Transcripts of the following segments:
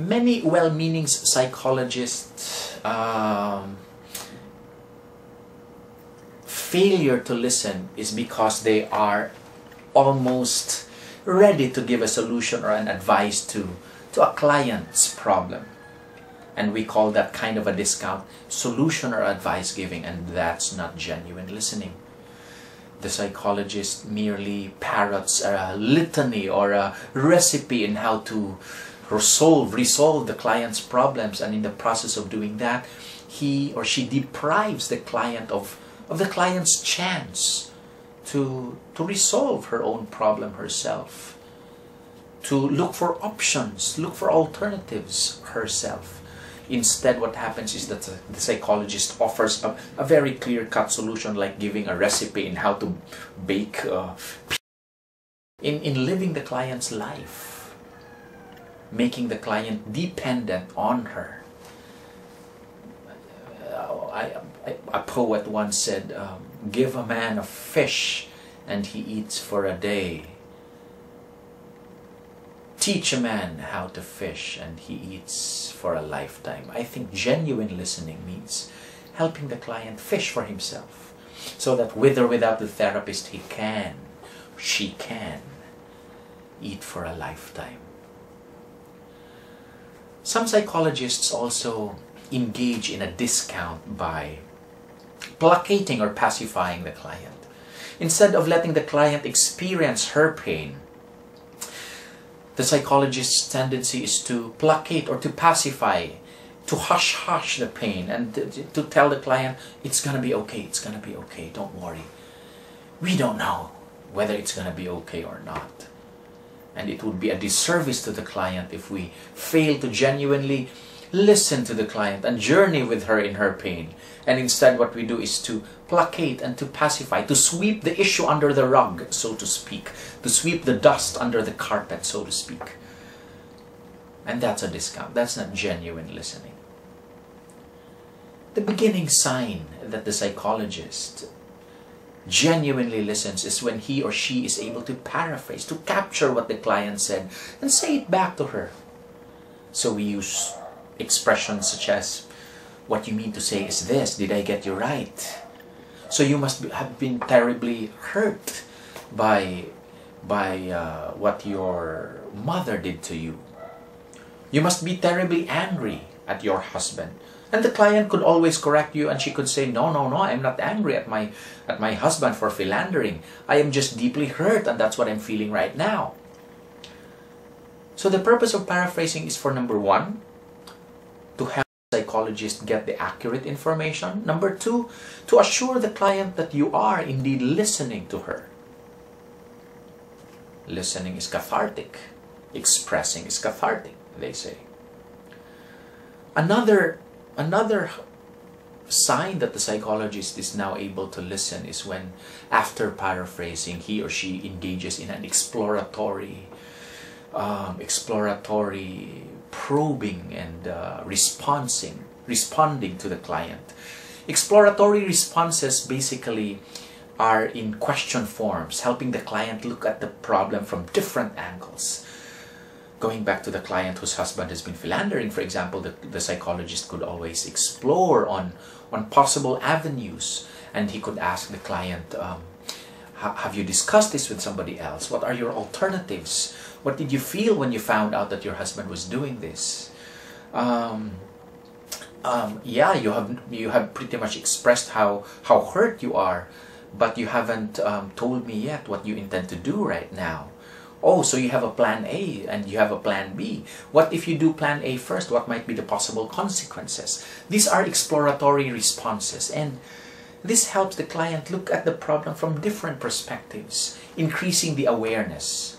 Many well-meaning psychologists failure to listen is because they are almost ready to give a solution or an advice to a client's problem. And we call that kind of a discount solution or advice giving, and that's not genuine listening. The psychologist merely parrots a litany or a recipe in how to resolve the client's problems, and in the process of doing that, he or she deprives the client of the client's chance to resolve her own problem herself, to look for options, look for alternatives herself. Instead, what happens is that the psychologist offers a very clear-cut solution, like giving a recipe in how to bake in living the client's life, making the client dependent on her. A poet once said, give a man a fish and he eats for a day. Teach a man how to fish and he eats for a lifetime. I think genuine listening means helping the client fish for himself, so that with or without the therapist, she can eat for a lifetime. Some psychologists also engage in a discount by placating or pacifying the client. Instead of letting the client experience her pain, the psychologist's tendency is to placate or to pacify, to hush the pain, and to tell the client, it's going to be okay, it's going to be okay, don't worry. We don't know whether it's going to be okay or not. And it would be a disservice to the client if we fail to genuinely listen to the client and journey with her in her pain. And instead what we do is to placate and to pacify, to sweep the issue under the rug, so to speak, to sweep the dust under the carpet, so to speak. And that's a discount. That's not genuine listening. The beginning sign that the psychologist genuinely listens is when he or she is able to paraphrase, to capture what the client said and say it back to her. So we use expressions such as, what you mean to say is this, did I get you right? So you must have been terribly hurt by what your mother did to you. You must be terribly angry at your husband. And the client could always correct you, and she could say, no, I'm not angry at my husband for philandering. I am just deeply hurt, and that's what I'm feeling right now. So the purpose of paraphrasing is for, number one, to help the psychologist get the accurate information. Number two, to assure the client that you are indeed listening to her. Listening is cathartic. Expressing is cathartic, they say. Another sign that the psychologist is now able to listen is when, after paraphrasing, he or she engages in an exploratory probing and responding to the client. Exploratory responses basically are in question forms, helping the client look at the problem from different angles. Going back to the client whose husband has been philandering, for example, the psychologist could always explore on possible avenues, and he could ask the client, have you discussed this with somebody else? What are your alternatives? What did you feel when you found out that your husband was doing this? Yeah, you have pretty much expressed how hurt you are, but you haven't told me yet what you intend to do right now. Oh, so you have a plan A and you have a plan B. What if you do plan A first? What might be the possible consequences? These are exploratory responses, and this helps the client look at the problem from different perspectives, increasing the awareness,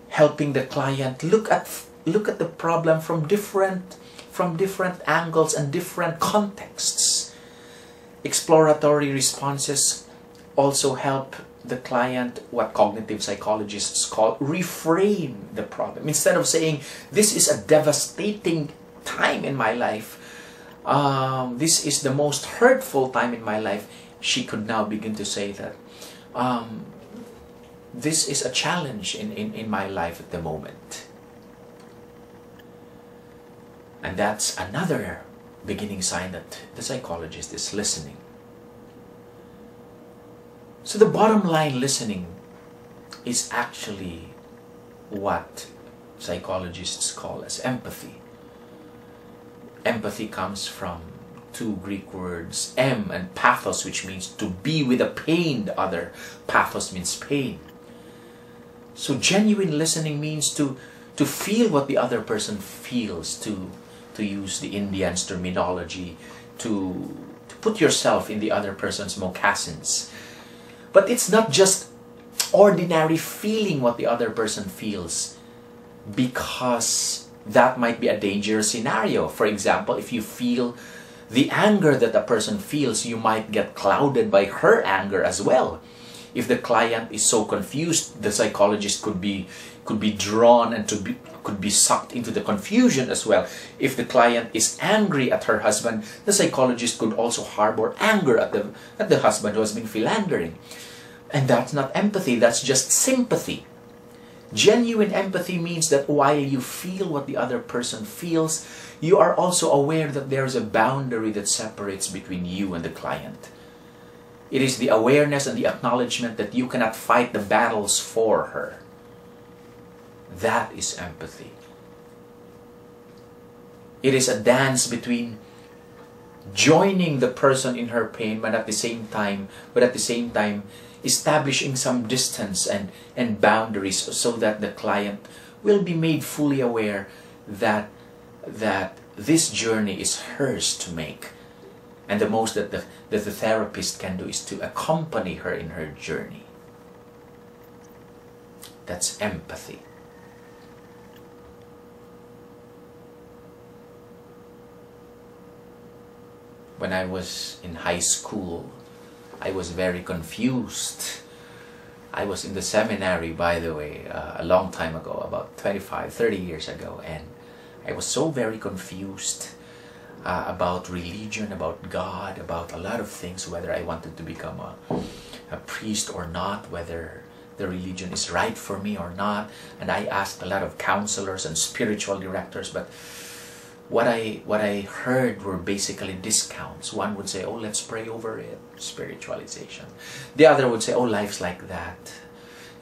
helping the client look at the problem from different angles and different contexts. Exploratory responses also help the client, what cognitive psychologists call, reframe the problem. Instead of saying, this is a devastating time in my life, this is the most hurtful time in my life, she could now begin to say that this is a challenge in my life at the moment. And that's another beginning sign that the psychologist is listening. So the bottom line, listening is actually what psychologists call as empathy. Empathy comes from two Greek words, em and pathos, which means to be with a pained other. Pathos means pain. So genuine listening means to feel what the other person feels, to use the Indians' terminology, to put yourself in the other person's moccasins. But it's not just ordinary feeling what the other person feels, because that might be a dangerous scenario. For example, if you feel the anger that a person feels, you might get clouded by her anger as well. If the client is so confused, the psychologist could be drawn and could be sucked into the confusion as well. If the client is angry at her husband, the psychologist could also harbor anger at the husband who has been philandering. And that's not empathy, that's just sympathy. Genuine empathy means that while you feel what the other person feels, you are also aware that there's a boundary that separates between you and the client. It is the awareness and the acknowledgement that you cannot fight the battles for her. That is empathy. It is a dance between joining the person in her pain, but at the same time establishing some distance and boundaries so that the client will be made fully aware that this journey is hers to make. And the most that the therapist can do is to accompany her in her journey. That's empathy. When I was in high school, I was very confused. I was in the seminary, by the way, a long time ago, about 25, 30 years ago, and I was so very confused about religion, about God, about a lot of things, whether I wanted to become a priest or not, whether the religion is right for me or not. And I asked a lot of counselors and spiritual directors, but what I heard were basically discounts. One would say, oh, let's pray over it, spiritualization. The other would say, oh, life's like that,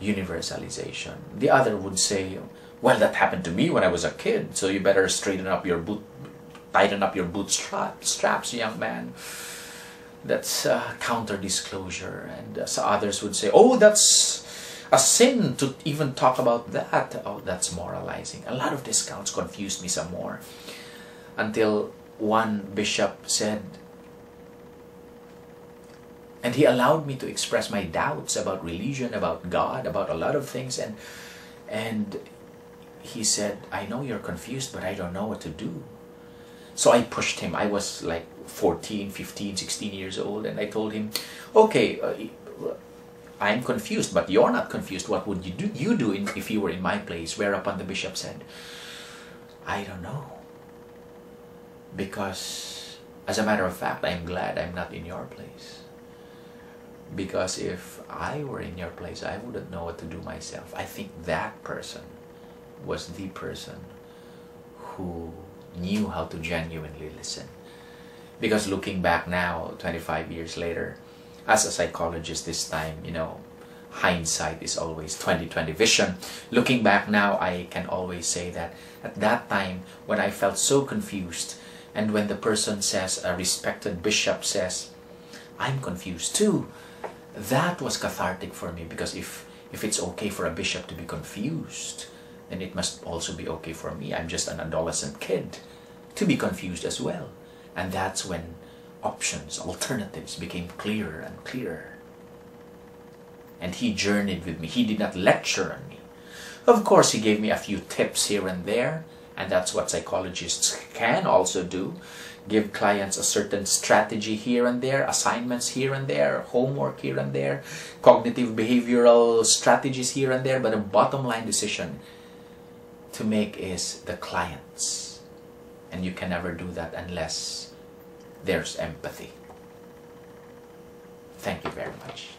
universalization. The other would say, well, that happened to me when I was a kid, so you better tighten up your bootstraps, young man. That's counter-disclosure. And so others would say, oh, that's a sin to even talk about that. Oh, that's moralizing. A lot of discounts confused me some more, until one bishop said, and he allowed me to express my doubts about religion, about God, about a lot of things, and he said, I know you're confused, but I don't know what to do. So I pushed him. I was like 14, 15, 16 years old, and I told him, okay, I'm confused, but you're not confused. What would you do if you were in my place? Whereupon the bishop said, I don't know. Because, as a matter of fact, I'm glad I'm not in your place. Because if I were in your place, I wouldn't know what to do myself. I think that person was the person who knew how to genuinely listen. Because looking back now, 25 years later, as a psychologist this time, you know, hindsight is always 20/20 vision. Looking back now, I can always say that at that time, when I felt so confused, and when the person says, a respected bishop says, I'm confused too, that was cathartic for me, because if it's okay for a bishop to be confused, then it must also be okay for me. I'm just an adolescent kid to be confused as well. And that's when options, alternatives became clearer and clearer. And he journeyed with me. He did not lecture on me. Of course, he gave me a few tips here and there, and that's what psychologists can also do. Give clients a certain strategy here and there, assignments here and there, homework here and there, cognitive behavioral strategies here and there, but the bottom line decision to make is the client's. And you can never do that unless there's empathy. Thank you very much.